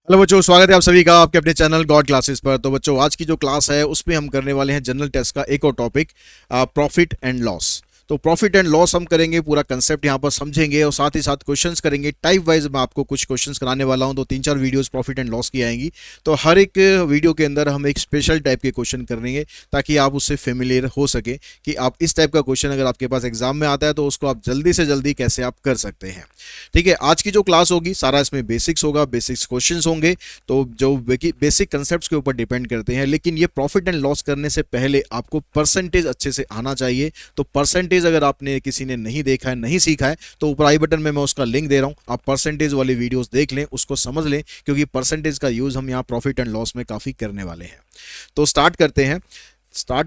Hello बच्चों, स्वागत है आप सभी का आपके अपने चैनल गॉड क्लासेस पर। तो बच्चों, आज की जो क्लास है उसमें हम करने वाले हैं जनरल टेस्ट का एक और टॉपिक, प्रॉफिट एंड लॉस। तो प्रॉफिट एंड लॉस हम करेंगे, पूरा कंसेप्ट यहाँ पर समझेंगे और साथ ही साथ क्वेश्चंस करेंगे। टाइप वाइज मैं आपको कुछ क्वेश्चंस कराने वाला हूँ, तो 3-4 वीडियोस प्रॉफिट एंड लॉस की आएंगी। तो हर एक वीडियो के अंदर हम एक स्पेशल टाइप के क्वेश्चन करेंगे ताकि आप उससे फेमिलियर हो सके कि आप इस टाइप का क्वेश्चन अगर आपके पास एग्जाम में आता है तो उसको आप जल्दी से जल्दी कैसे आप कर सकते हैं। ठीक है, आज की जो क्लास होगी सारा इसमें बेसिक्स होगा, बेसिक्स क्वेश्चंस होंगे। तो जो बेसिक कंसेप्ट्स के ऊपर डिपेंड करते हैं, लेकिन ये प्रॉफिट एंड लॉस करने से पहले आपको परसेंटेज अच्छे से आना चाहिए। तो परसेंटेज अगर आपने किसी ने नहीं देखा है, नहीं सीखा है, तो ऊपर आई बटन में मैं उसका लिंक दे रहा हूं, आप परसेंटेज वाली वीडियोस देख लें, उसको समझ लें, क्योंकि परसेंटेज का यूज हम यहाँ प्रॉफिट एंड लॉस में काफी करने वाले हैं। तो स्टार्ट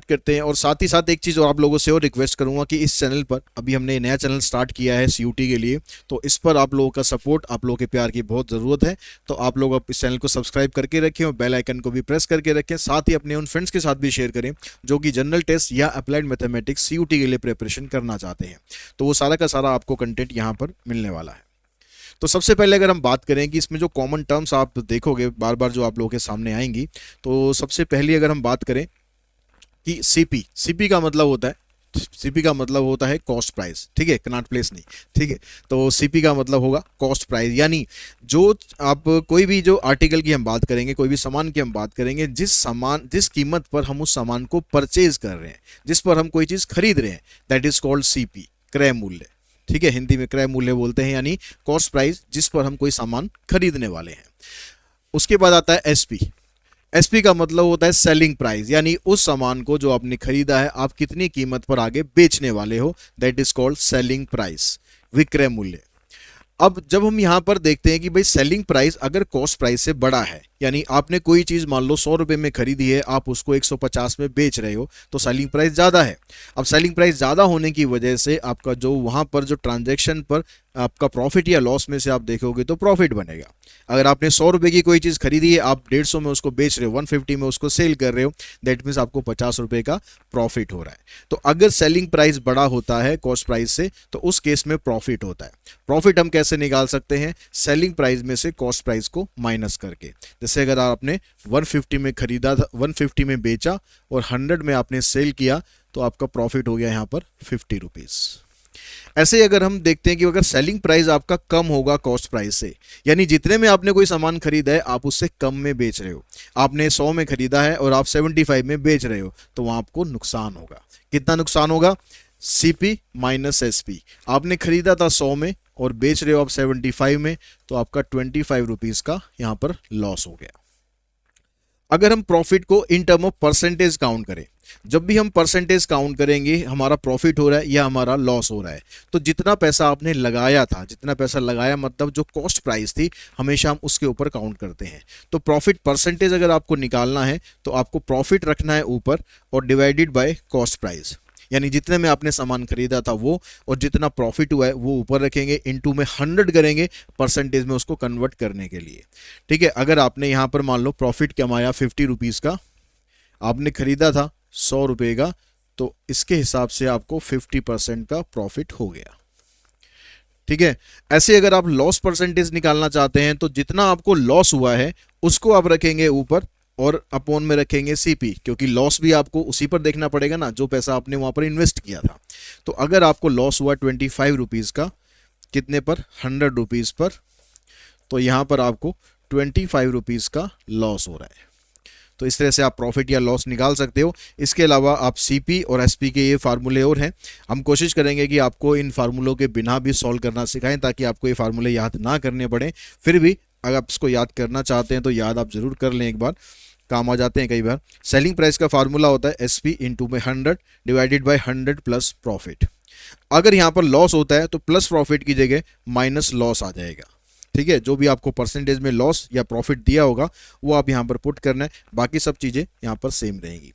करते हैं और साथ ही साथ एक चीज़ और आप लोगों से और रिक्वेस्ट करूंगा कि इस चैनल पर अभी हमने नया चैनल स्टार्ट किया है सीयूटी के लिए, तो इस पर आप लोगों का सपोर्ट, आप लोगों के प्यार की बहुत ज़रूरत है। तो आप लोग इस चैनल को सब्सक्राइब करके रखें और बेल आइकन को भी प्रेस करके रखें। साथ ही अपने उन फ्रेंड्स के साथ भी शेयर करें जो कि जनरल टेस्ट या अप्लाइड मैथमेटिक्स सीयूटी के लिए प्रिपरेशन करना चाहते हैं। तो वो सारा का सारा आपको कंटेंट यहाँ पर मिलने वाला है। तो सबसे पहले अगर हम बात करें कि इसमें जो कॉमन टर्म्स आप देखोगे बार बार जो आप लोगों के सामने आएंगी, तो सबसे पहली अगर हम बात करें कि सीपी का मतलब होता है, सीपी का मतलब होता है कॉस्ट प्राइस। ठीक है, कनॉट प्लेस नहीं। ठीक है, तो सीपी का मतलब होगा कॉस्ट प्राइस, यानी जो आप कोई भी जो आर्टिकल की हम बात करेंगे, कोई भी सामान की हम बात करेंगे, जिस कीमत पर हम उस सामान को परचेज कर रहे हैं, जिस पर हम कोई चीज़ खरीद रहे हैं, दैट इज कॉल्ड सीपी, क्रय मूल्य। ठीक है, हिंदी में क्रय मूल्य बोलते हैं, यानी कॉस्ट प्राइस जिस पर हम कोई सामान खरीदने वाले हैं। उसके बाद आता है एसपी। एसपी का मतलब होता है सेलिंग प्राइस, यानी उस सामान को जो आपने खरीदा है आप कितनी कीमत पर आगे बेचने वाले हो, that is called selling price, विक्रय मूल्य। अब जब हम यहां पर देखते हैं कि भाई सेलिंग प्राइस अगर कॉस्ट प्राइस से बड़ा है, यानी आपने कोई चीज मान लो 100 रुपए में खरीदी है, आप उसको 150 में बेच रहे हो, तो सेलिंग प्राइस ज्यादा है। अब सेलिंग प्राइस ज्यादा होने की वजह से आपका जो वहां पर जो ट्रांजैक्शन पर आपका प्रॉफिट या लॉस में से आप देखोगे तो प्रॉफिट बनेगा। अगर आपने 100 रुपए की कोई चीज खरीदी है, आप 150 में उसको बेच रहे हो, 150 में उसको सेल कर रहे हो, दैट मीन्स आपको 50 रुपए का प्रॉफिट हो रहा है। तो अगर सेलिंग प्राइस बड़ा होता है कॉस्ट प्राइस से, तो उस केस में प्रॉफिट होता है। प्रॉफिट हम कैसे निकाल सकते हैं? सेलिंग प्राइस में से कॉस्ट प्राइस को माइनस करके। जैसे अगर आपने 150 में खरीदा था, 150 में बेचा और 100 में आपने सेल किया, तो आपका प्रॉफिट हो गया यहाँ पर 50 रुपीज। ऐसे ही अगर हम देखते हैं कि अगर सेलिंग प्राइस आपका कम होगा कॉस्ट प्राइस से, यानी जितने में आपने कोई सामान खरीदा है आप उससे कम में बेच रहे हो, आपने 100 में खरीदा है और आप 75 में बेच रहे हो, तो वहां आपको नुकसान होगा। कितना नुकसान होगा? CP minus SP. आपने खरीदा था 100 में और बेच रहे हो आप 75 में, तो आपका 25 रुपीज का यहां पर लॉस हो गया। अगर हम प्रॉफिट को in term of percentage count करें, जब भी हम परसेंटेज काउंट करेंगे हमारा प्रॉफिट हो रहा है या हमारा लॉस हो रहा है, तो जितना पैसा आपने लगाया था, जितना पैसा लगाया मतलब जो कॉस्ट प्राइस थी, हमेशा हम उसके ऊपर काउंट करते हैं। तो प्रॉफिट परसेंटेज अगर आपको निकालना है तो आपको प्रॉफिट रखना है ऊपर और डिवाइडेड बाय कॉस्ट प्राइस, यानी जितने में आपने सामान खरीदा था वो और जितना प्रॉफिट हुआ है वो ऊपर रखेंगे, इनटू में 100 करेंगे परसेंटेज में उसको कन्वर्ट करने के लिए। ठीक है, अगर आपने यहां पर मान लो प्रॉफिट कमाया 50 रुपीज का, आपने खरीदा था 100 रुपए का, तो इसके हिसाब से आपको 50% का प्रॉफिट हो गया। ठीक है, ऐसे अगर आप लॉस परसेंटेज निकालना चाहते हैं तो जितना आपको लॉस हुआ है उसको आप रखेंगे ऊपर और अपोन में रखेंगे सीपी, क्योंकि लॉस भी आपको उसी पर देखना पड़ेगा ना जो पैसा आपने वहां पर इन्वेस्ट किया था। तो अगर आपको लॉस हुआ 25 रुपीज का, कितने पर? 100 रुपीज पर, तो यहां पर आपको 25 रुपीज का लॉस हो रहा है। तो इस तरह से आप प्रॉफिट या लॉस निकाल सकते हो। इसके अलावा आप सीपी और एसपी के ये फार्मूले और हैं, हम कोशिश करेंगे कि आपको इन फार्मूलों के बिना भी सॉल्व करना सिखाएं ताकि आपको ये फार्मूले याद ना करने पड़े। फिर भी अगर आप इसको याद करना चाहते हैं तो याद आप जरूर कर लें, एक बार काम आ जाते हैं कई बार। सेलिंग प्राइस का फार्मूला होता है एसपी इंटू में 100 डिवाइडेड बाई 100 प्लस प्रॉफिट। अगर यहाँ पर लॉस होता है तो प्लस प्रॉफिट की जगह माइनस लॉस आ जाएगा। ठीक है, जो भी आपको परसेंटेज में लॉस या प्रॉफिट दिया होगा वो आप यहां पर पुट करना है, बाकी सब चीजें यहां पर सेम रहेंगी।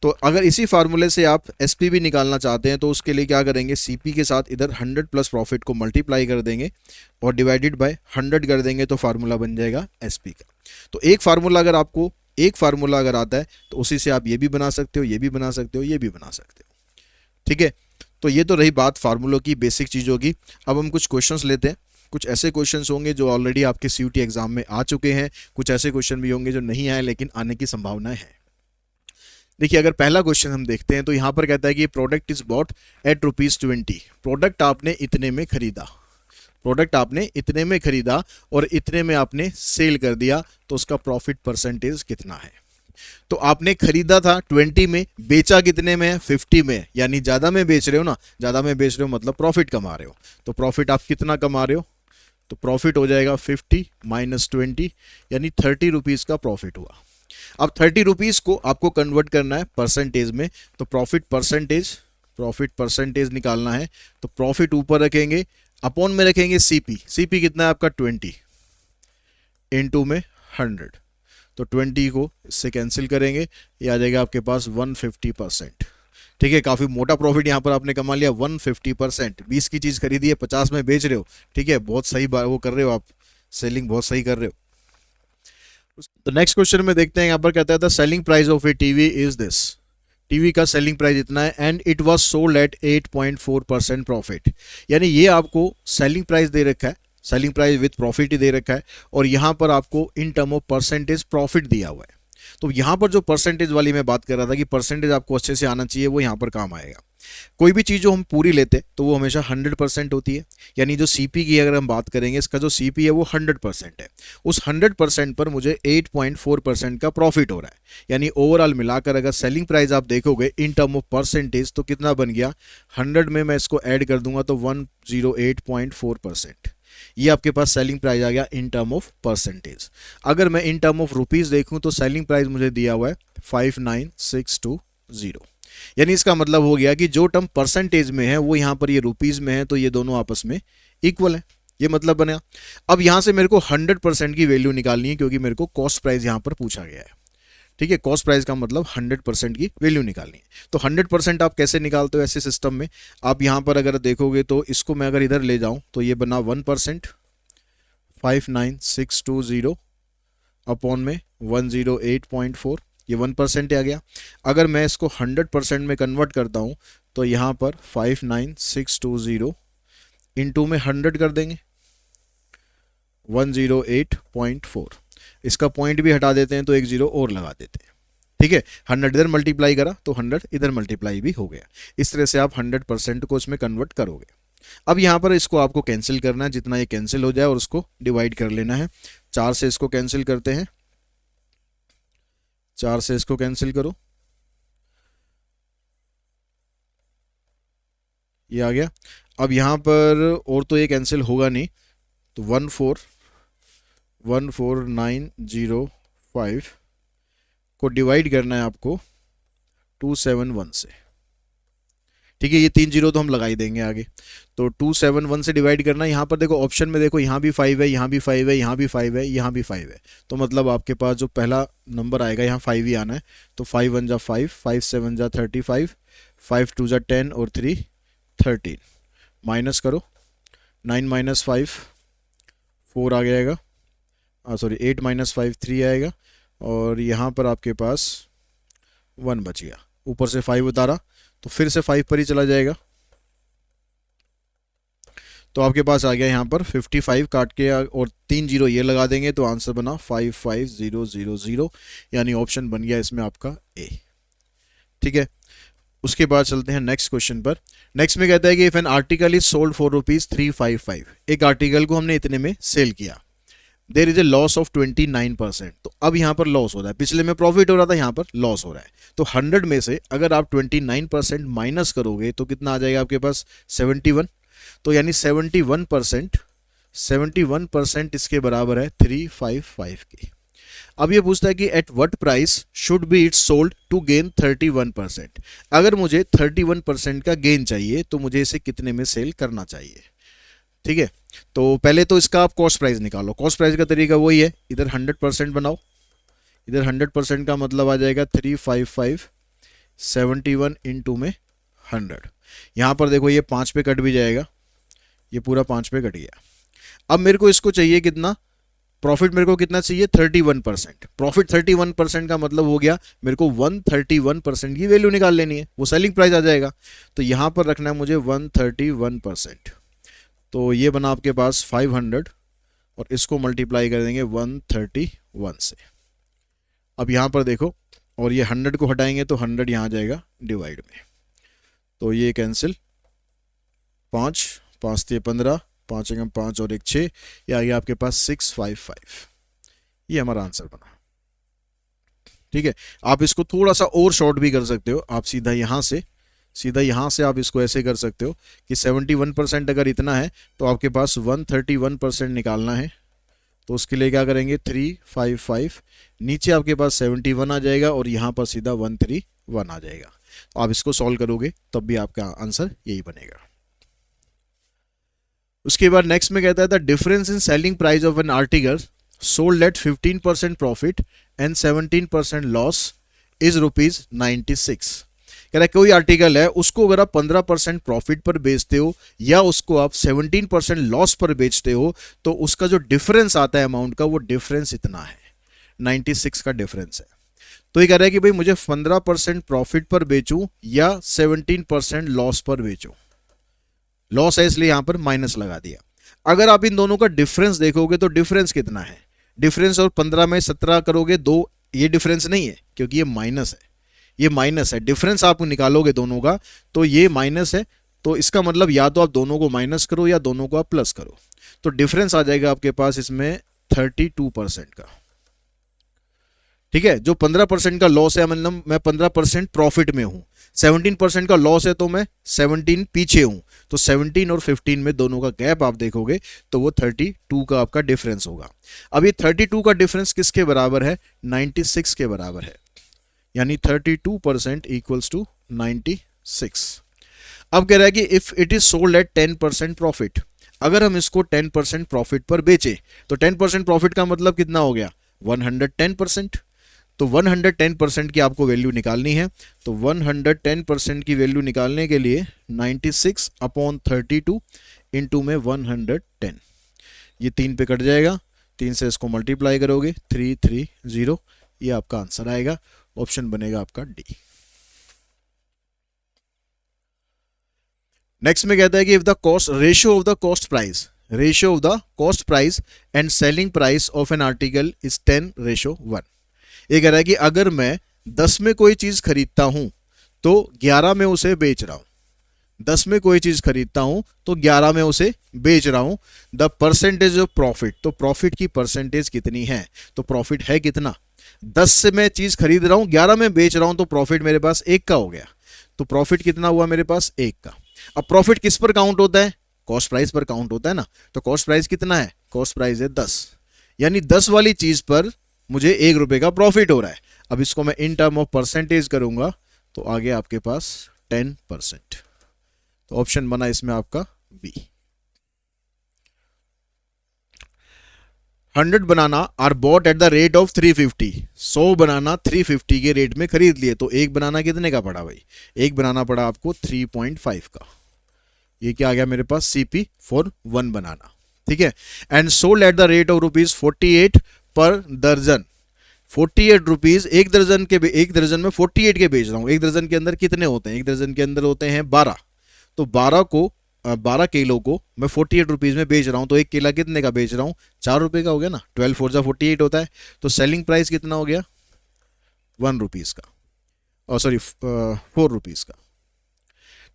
तो अगर इसी फार्मूले से आप एसपी भी निकालना चाहते हैं तो उसके लिए क्या करेंगे? सीपी के साथ इधर 100 प्लस प्रॉफिट को मल्टीप्लाई कर देंगे और डिवाइडेड बाय 100 कर देंगे, तो फार्मूला बन जाएगा एसपी का। तो एक फार्मूला अगर आता है तो उसी से आप ये भी बना सकते हो, ये भी बना सकते हो, ये भी बना सकते हो। ठीक है, तो ये तो रही बात फार्मूलों की, बेसिक चीजों की। अब हम कुछ क्वेश्चंस लेते हैं। कुछ ऐसे क्वेश्चंस होंगे जो ऑलरेडी आपके सीयूटी एग्जाम में आ चुके हैं, कुछ ऐसे क्वेश्चन भी होंगे जो नहीं आए लेकिन आने की संभावना है। देखिए अगर पहला क्वेश्चन हम देखते हैं तो यहाँ पर कहता है कि product is bought at ₹20। Product आपने इतने में खरीदा, प्रोडक्ट आपने इतने में खरीदा और इतने में आपने सेल कर दिया, तो उसका प्रॉफिट परसेंटेज कितना है। तो आपने खरीदा था 20 में, बेचा कितने में है 50 में, यानी ज्यादा में बेच रहे हो ना, ज्यादा में बेच रहे हो मतलब प्रॉफिट कमा रहे हो। तो प्रॉफिट आप कितना कमा रहे हो, तो प्रॉफिट हो जाएगा 50 माइनस 20 यानी 30 रुपीज का प्रॉफिट हुआ। अब 30 रुपीज को आपको कन्वर्ट करना है परसेंटेज में, तो प्रॉफिट परसेंटेज निकालना है। तो प्रॉफिट ऊपर रखेंगे, अपॉन में रखेंगे सीपी, सीपी कितना है आपका 20 इनटू में 100, तो 20 को इससे कैंसिल करेंगे, ये आ जाएगा आपके पास 150%। ठीक है, काफी मोटा प्रॉफिट यहाँ पर आपने कमा लिया 150%। 20 की चीज खरीदी है 50 में बेच रहे हो, ठीक है, बहुत सही वो कर रहे हो आप, सेलिंग बहुत सही कर रहे हो। तो नेक्स्ट क्वेश्चन में देखते हैं, यहाँ पर कहता है the selling price of A TV is this. TV का सेलिंग प्राइस इतना है and it was sold at 8.4% profit, यानी ये आपको सेलिंग प्राइस दे रखा है, सेलिंग प्राइस विथ प्रॉफिट ही दे रखा है, और यहाँ पर आपको in term of percentage profit दिया हुआ है। तो यहाँ पर जो परसेंटेज वाली मैं बात कर रहा था कि परसेंटेज आपको अच्छे से आना चाहिए, वो यहाँ पर काम आएगा। कोई भी चीज़ जो हम पूरी लेते हैं तो वो हमेशा 100% होती है, यानी जो सीपी की अगर हम बात करेंगे, इसका जो सीपी है वो 100% है। उस 100% पर मुझे 8.4% का प्रॉफिट हो रहा है, यानी ओवरऑल मिलाकर अगर सेलिंग प्राइस आप देखोगे इन टर्म ऑफ परसेंटेज तो कितना बन गया, 100 में मैं इसको ऐड कर दूंगा तो 108.4%। ये आपके पास सेलिंग प्राइस आ गया इन टर्म ऑफ परसेंटेज। अगर मैं इन टर्म ऑफ रुपीज देखूं तो सेलिंग प्राइस मुझे दिया हुआ है 59620, यानी इसका मतलब हो गया कि जो टर्म परसेंटेज में है वो यहाँ पर ये रुपीज में है, तो ये दोनों आपस में इक्वल है, ये मतलब बना। अब यहाँ से मेरे को 100% की वैल्यू निकालनी है, क्योंकि मेरे को कॉस्ट प्राइस यहाँ पर पूछा गया है। ठीक है, कॉस्ट प्राइस का मतलब 100% की वैल्यू निकालनी है। तो 100% आप कैसे निकालते हो ऐसे सिस्टम में, आप यहाँ पर अगर देखोगे तो इसको मैं अगर इधर ले जाऊं तो ये बना 1%, 59620 अपॉन में 108.4, ये 1% आ गया। अगर मैं इसको 100% में कन्वर्ट करता हूँ तो यहाँ पर 59620 इंटू में 100 कर देंगे, 108.4, इसका पॉइंट भी हटा देते हैं तो एक जीरो और लगा देते हैं। ठीक है, 100 इधर मल्टीप्लाई करा तो 100 इधर मल्टीप्लाई भी हो गया। इस तरह से आप 100% को इसमें कन्वर्ट करोगे। अब यहाँ पर इसको आपको कैंसिल करना है, जितना ये कैंसिल हो जाए और उसको डिवाइड कर लेना है। 4 से इसको कैंसिल करते हैं, 4 से इसको कैंसिल करो, ये आ गया। अब यहाँ पर और तो ये कैंसिल होगा नहीं, तो 1414905 को डिवाइड करना है आपको 271 से। ठीक है, ये 3 जीरो तो हम लगा ही देंगे आगे, तो 271 से डिवाइड करना है। यहाँ पर देखो ऑप्शन में देखो, यहाँ भी 5 है, यहाँ भी 5 है, यहाँ भी 5 है, यहाँ भी 5 है, तो मतलब आपके पास जो पहला नंबर आएगा यहाँ 5 ही आना है। तो 5 1 जा 5, 5 7 जा 35, 5 2 जा 10 और 3 13, माइनस करो, 9 माइनस 5 4 आ जाएगा, सॉरी 8 माइनस 5 3 आएगा, और यहाँ पर आपके पास 1 बच गया। ऊपर से 5 उतारा तो फिर से 5 पर ही चला जाएगा, तो आपके पास आ गया यहाँ पर 55 काट के और 3 जीरो ये लगा देंगे तो आंसर बना 55000, यानी ऑप्शन बन गया इसमें आपका ए। ठीक है, उसके बाद चलते हैं नेक्स्ट क्वेश्चन पर। नेक्स्ट में कहता है कि if an article is sold for ₹355, एक आर्टिकल को हमने इतने में सेल किया, there is a loss of 29%। तो अब यहाँ पर लॉस हो रहा है, पिछले में प्रॉफिट हो रहा था, यहाँ पर लॉस हो रहा है। तो 100 में से अगर आप 29% माइनस करोगे तो कितना आ जाएगा आपके पास 71, तो यानी 71% इसके बराबर है 355 की। अब ये पूछता है कि at what price should be it sold to gain 31%। अगर मुझे 31% का गेन चाहिए तो मुझे इसे कितने में सेल करना चाहिए। ठीक है, तो पहले तो इसका आप कॉस्ट प्राइस निकालो। कॉस्ट प्राइस का तरीका वही है, इधर 100% बनाओ, इधर 100% का मतलब आ जाएगा 355, 71 इंटू में 100। यहाँ पर देखो ये 5 पे कट भी जाएगा, ये पूरा 5 पे कट गया। अब मेरे को इसको चाहिए कितना, प्रॉफिट मेरे को कितना चाहिए 31%। प्रॉफिट 31% का मतलब हो गया मेरे को 131% की वैल्यू निकाल लेनी है, वो सेलिंग प्राइस आ जाएगा। तो यहाँ पर रखना है मुझे 131%। तो ये बना आपके पास 500 और इसको मल्टीप्लाई कर देंगे 131 से। अब यहाँ पर देखो, और ये 100 को हटाएंगे तो 100 यहाँ आ जाएगा डिवाइड में, तो ये कैंसिल, 5 5 से 15, 5 एकम 5 और 1 6, ये आ गया आपके पास 655। ये हमारा आंसर बना। ठीक है, आप इसको थोड़ा सा और शॉर्ट भी कर सकते हो, आप सीधा यहाँ से आप इसको ऐसे कर सकते हो कि 71% अगर इतना है तो आपके पास 131% निकालना है, तो उसके लिए क्या करेंगे 355, नीचे आपके पास 71 आ जाएगा और यहाँ पर सीधा 131 आ जाएगा। आप इसको सॉल्व करोगे तब भी आपका आंसर यही बनेगा। उसके बाद नेक्स्ट में कहता है the difference in selling price of an article sold at 15% profit and 17% loss is ₹96। कह रहा है कोई आर्टिकल है, उसको अगर आप 15% प्रॉफिट पर बेचते हो या उसको आप 17% लॉस पर बेचते हो, तो उसका जो डिफरेंस आता है अमाउंट का, वो डिफरेंस इतना है, 96 का डिफरेंस है। तो ये कह रहा है कि भाई मुझे 15% प्रॉफिट पर बेचूं या 17% लॉस पर बेचूं। लॉस है इसलिए यहां पर माइनस लगा दिया। अगर आप इन दोनों का डिफरेंस देखोगे तो डिफरेंस कितना है, डिफरेंस और 15 में 17 करोगे, दो, ये डिफरेंस नहीं है क्योंकि ये माइनस है, ये माइनस है। डिफरेंस आप निकालोगे दोनों का तो ये माइनस है, तो इसका मतलब या तो आप दोनों को माइनस करो या दोनों को आप प्लस करो, तो डिफरेंस आ जाएगा आपके पास इसमें 32% का। ठीक है, जो 15% का लॉस है, मतलब मैं 15% प्रॉफिट में हूं, 17% का लॉस है तो मैं 17 पीछे हूं, तो 17 और 15 में दोनों का गैप आप देखोगे तो वो 32 का आपका डिफरेंस होगा। अब ये 32 का डिफरेंस किसके बराबर है, 96 के बराबर है, यानी 32% इक्वल्स टू 96। अब कह रहा है कि if it is sold eight 10% profit, अगर हम इसको 10% प्रॉफिट पर बेचे तो 10% प्रॉफिट का मतलब कितना हो गया, 110%। तो 110% की आपको वैल्यू निकालनी है, तो 110% की वैल्यू निकालने के लिए 96/32 इंटू में 110, ये 3 पे कट जाएगा, 3 से इसको मल्टीप्लाई करोगे 330, ये आपका आंसर आएगा, ऑप्शन बनेगा आपका डी। नेक्स्ट में कहता है कि if the cost ratio of the cost price and selling price of N article is 10:1। ये कह रहा है कि अगर मैं 10 में कोई चीज खरीदता हूं तो 11 में उसे बेच रहा हूं, 10 में कोई चीज खरीदता हूं तो 11 में उसे बेच रहा हूं, द परसेंटेज ऑफ प्रॉफिट, तो प्रॉफिट की परसेंटेज कितनी है, तो प्रॉफिट है कितना, 10 से मैं चीज खरीद रहा हूं, 11 में बेच रहा हूं, तो प्रॉफिट मेरे पास 1 का हो गया, तो प्रॉफिट कितना हुआ मेरे पास 1 का। अब प्रॉफिट किस पर काउंट होता है, कॉस्ट प्राइस पर काउंट होता है ना, तो कॉस्ट प्राइस कितना है, कॉस्ट प्राइस है 10, यानी 10 वाली चीज पर मुझे 1 रुपए का प्रॉफिट हो रहा है। अब इसको मैं इन टर्म ऑफ परसेंटेज करूंगा तो आगे आपके पास 10%, तो ऑप्शन बना इसमें आपका B. 100 banana are bought at the rate of 350, 100 banana 350 के रेट में खरीद लिए, तो एक बनाना कितने का पड़ा भाई, एक बनाना पड़ा आपको 3.5 का, ये क्या आ गया मेरे पास CP फॉर 1 बनाना। ठीक है, and sold at the rate of ₹48 पर दर्जन, 48 रुपीज एक दर्जन में 48 के बेच रहा हूं। एक दर्जन के अंदर कितने होते हैं, एक दर्जन के अंदर होते हैं 12, तो 12 किलो को मैं 48 रुपीज में बेच रहा हूं, तो एक केला कितने का बेच रहा हूं, 4 रुपए का हो गया ना, 12 4 48 होता है, तो सेलिंग प्राइस कितना हो गया 1 रुपीज का, और सॉरी 4 रुपीज का।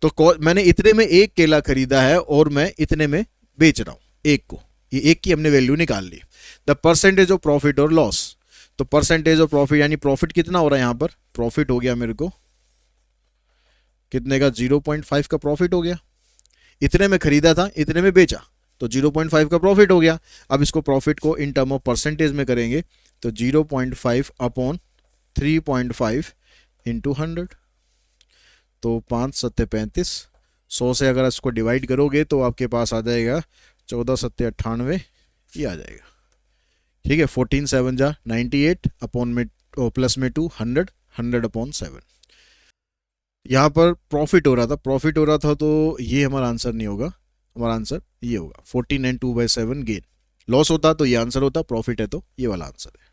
तो मैंने इतने में एक केला खरीदा है और मैं इतने में बेच रहा हूं एक को, ये एक की हमने वैल्यू निकाल ली। द परसेंटेज ऑफ प्रॉफिट और लॉस, तो परसेंटेज ऑफ प्रॉफिट यानी प्रॉफिट कितना हो रहा है, यहां पर प्रॉफिट हो गया मेरे को कितने का, 0.5 का प्रॉफिट हो गया, इतने में खरीदा था इतने में बेचा, तो 0.5 का प्रॉफिट हो गया। अब इसको प्रॉफिट को इन टर्म ऑफ परसेंटेज में करेंगे तो 0.5 अपॉन 3.5 इंटू 100, तो 5 सत्ते 35, 100 से अगर इसको डिवाइड करोगे तो आपके पास आ जाएगा 14 सत्ते 98, ये आ जाएगा। ठीक है, 14 7 जा 98 अपॉन में प्लस में 2 100 अपॉन 7, यहाँ पर प्रॉफिट हो रहा था तो ये हमारा आंसर नहीं होगा, हमारा आंसर ये होगा 14 एंड 2/7 गेन। लॉस होता तो ये आंसर होता, प्रॉफिट है तो ये वाला आंसर है।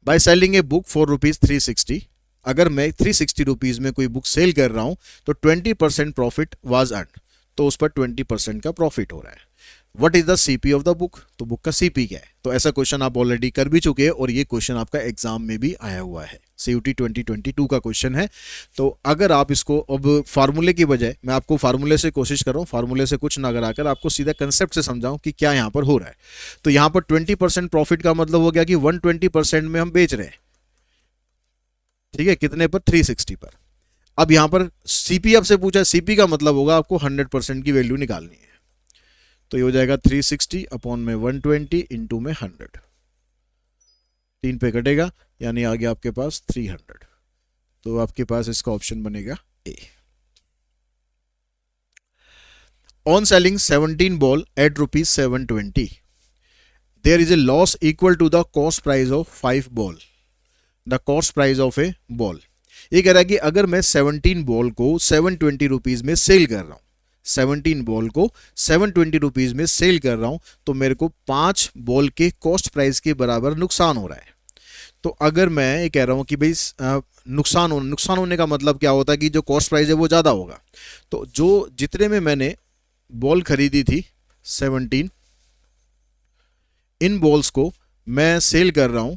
By selling a book for ₹360, अगर मैं 360 रुपीज़ में कोई बुक सेल कर रहा हूँ तो 20% प्रॉफिट वाज अर्न, तो उस पर 20% का प्रॉफिट हो रहा है। What is the CP of the book, तो बुक का सीपी क्या है। तो ऐसा क्वेश्चन आप ऑलरेडी कर भी चुके हैं और ये क्वेश्चन आपका एग्जाम में भी आया हुआ है, CUT 2022 का क्वेश्चन है। तो अगर आप इसको अब फार्मूले की बजाय, मैं आपको फार्मूले से कोशिश कर रहा हूँ, फार्मूले से कुछ ना कराकर आपको सीधा कंसेप्ट से समझाऊं कि क्या यहाँ पर हो रहा है। तो यहाँ पर 20% प्रॉफिट का मतलब हो गया कि 120% में हम बेच रहे हैं, ठीक है, कितने पर, 360 पर। अब यहां पर सीपी आपसे पूछा है, सीपी का मतलब होगा आपको 100% की वैल्यू निकालनी है। तो ये हो जाएगा 360 अपॉन में 120 इंटू में 100, 3 पे कटेगा, यानी आ गया आपके पास 300। तो आपके पास इसका ऑप्शन बनेगा A. On selling 17 ball at ₹720 there is a loss equal to the cost price of 5 ball, the cost price of a ball. ये कह रहा है कि अगर मैं 17 बॉल को 720 रुपीज में सेल कर रहा हूं, 17 बॉल को 720 रुपीज में सेल कर रहा हूं, तो मेरे को 5 बॉल के कॉस्ट प्राइस के बराबर नुकसान हो रहा है। तो अगर मैं ये कह रहा हूं कि भाई नुकसान होने का मतलब क्या होता है कि जो कॉस्ट प्राइस है वो ज़्यादा होगा। तो जो जितने में मैंने बॉल खरीदी थी 17, इन बॉल्स को मैं सेल कर रहा हूं,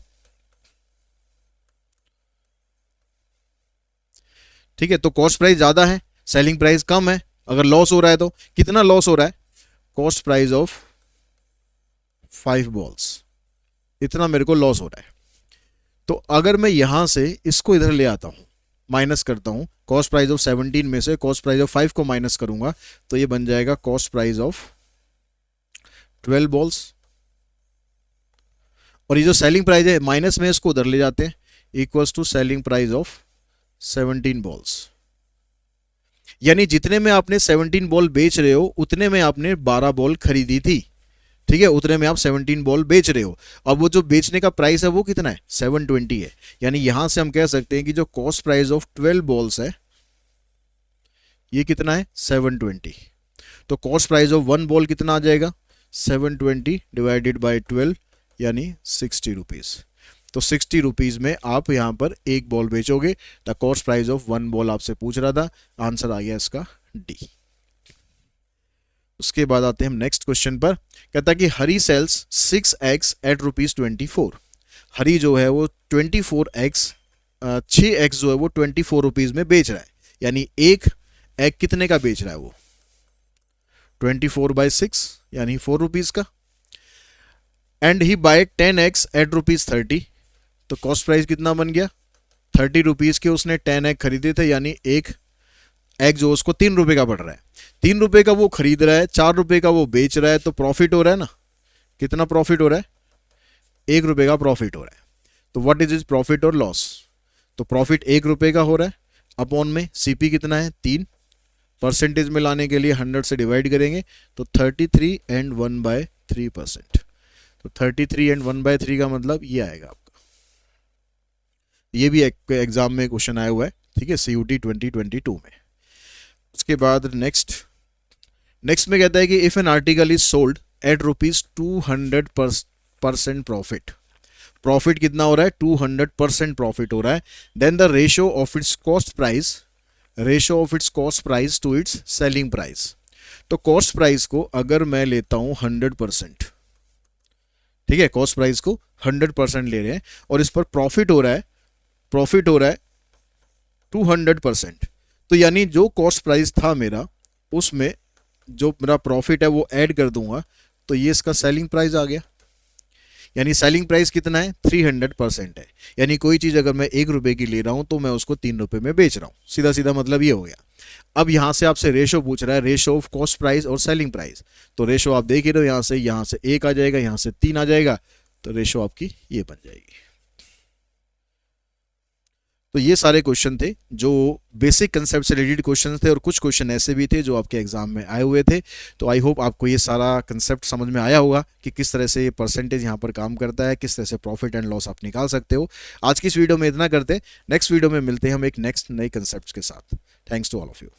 ठीक है, तो कॉस्ट प्राइस ज़्यादा है, सेलिंग प्राइस कम है। अगर लॉस हो रहा है तो कितना लॉस हो रहा है, कॉस्ट प्राइस ऑफ 5 बॉल्स, इतना मेरे को लॉस हो रहा है। तो अगर मैं यहां से इसको इधर ले आता हूं, माइनस करता हूं, कॉस्ट प्राइस ऑफ 17 में से कॉस्ट प्राइस ऑफ 5 को माइनस करूंगा, तो ये बन जाएगा कॉस्ट प्राइस ऑफ 12 बॉल्स। और ये जो सेलिंग प्राइस है माइनस में, इसको उधर ले जाते हैं, equals to selling price of 17 balls. यानी जितने में आपने 17 बॉल बेच रहे हो उतने में आपने 12 बॉल खरीदी थी, ठीक है, उतने में आप 17 बॉल बेच रहे हो। अब वो जो बेचने का प्राइस है वो कितना है, 720 है। यानी यहां से हम कह सकते हैं कि जो कॉस्ट प्राइस ऑफ 12 बॉल्स है ये कितना है, 720। तो कॉस्ट प्राइस ऑफ 1 बॉल कितना आ जाएगा, 720 डिवाइडेड बाई 12, यानी 60 रुपीज। तो 60 रुपीज में आप यहां पर एक बॉल बेचोगे। The cost price of 1 ball आपसे पूछ रहा था, आंसर आ गया इसका डी। उसके बाद आते हैं हम नेक्स्ट क्वेश्चन पर। कहता है कि हरी सेल्स 6 eggs एट ₹24। हरी जो है वो 24 eggs, 6 eggs जो है वो 24 रुपीज में बेच रहा है। यानी एक एग कितने का बेच रहा है वो, 24/6 यानी 4 रुपीज का। And he buy 10 eggs at ₹30। तो कॉस्ट प्राइस कितना बन गया, 30 रुपीज के उसने 10 एग खरीदे थे, यानी एक एग जो उसको 3 रुपए का पड़ रहा है। 3 रुपए का वो खरीद रहा है, 4 रुपए का वो बेच रहा है, तो प्रॉफिट हो रहा है ना। कितना प्रॉफिट हो रहा है, 1 रुपए का प्रॉफिट हो रहा है। तो व्हाट इज इज प्रॉफिट और लॉस, तो प्रॉफिट 1 रुपए का हो रहा है, अपॉन में सीपी कितना है 3, परसेंटेज में लाने के लिए 100 से डिवाइड करेंगे, तो 33 एंड 1/3%। तो 33 एंड 1/3 का मतलब ये आएगा आपका। ये भी एक एग्जाम में क्वेश्चन आया हुआ है, ठीक है, CUT 2022 में। उसके बाद नेक्स्ट में कहता है कि if an article is sold at ₹200% profit, profit कितना हो रहा है, 200% प्रॉफिट हो रहा है, then the ratio of its cost price to its selling price. तो कॉस्ट प्राइस को अगर मैं लेता हूं 100%, ठीक है, कॉस्ट प्राइस को 100% ले रहे हैं और इस पर प्रॉफिट हो रहा है 200%। तो यानी जो कॉस्ट प्राइस था मेरा, उसमें जो मेरा प्रॉफिट है वो ऐड कर दूंगा, तो ये इसका सेलिंग प्राइस आ गया। यानी सेलिंग प्राइस कितना है, 300% है। यानी कोई चीज अगर मैं 1 रुपए की ले रहा हूं तो मैं उसको 3 रुपए में बेच रहा हूं, सीधा सीधा मतलब ये हो गया। अब यहां से आपसे रेशो पूछ रहा है, रेशो ऑफ कॉस्ट प्राइस और सेलिंग प्राइस। तो रेशो आप देख ही रहे हो, यहां से 1 आ जाएगा, यहां से 3 आ जाएगा, तो रेशो आपकी ये बन जाएगी। तो ये सारे क्वेश्चन थे जो बेसिक कंसेप्ट से रिलेटेड क्वेश्चन थे, और कुछ क्वेश्चन ऐसे भी थे जो आपके एग्जाम में आए हुए थे। तो आई होप आपको ये सारा कंसेप्ट समझ में आया होगा कि किस तरह से परसेंटेज यहाँ पर काम करता है, किस तरह से प्रॉफिट एंड लॉस आप निकाल सकते हो। आज की इस वीडियो में इतना करते हैं, नेक्स्ट वीडियो में मिलते हैं हम एक नेक्स्ट नए कंसेप्ट के साथ। Thanks to all of you.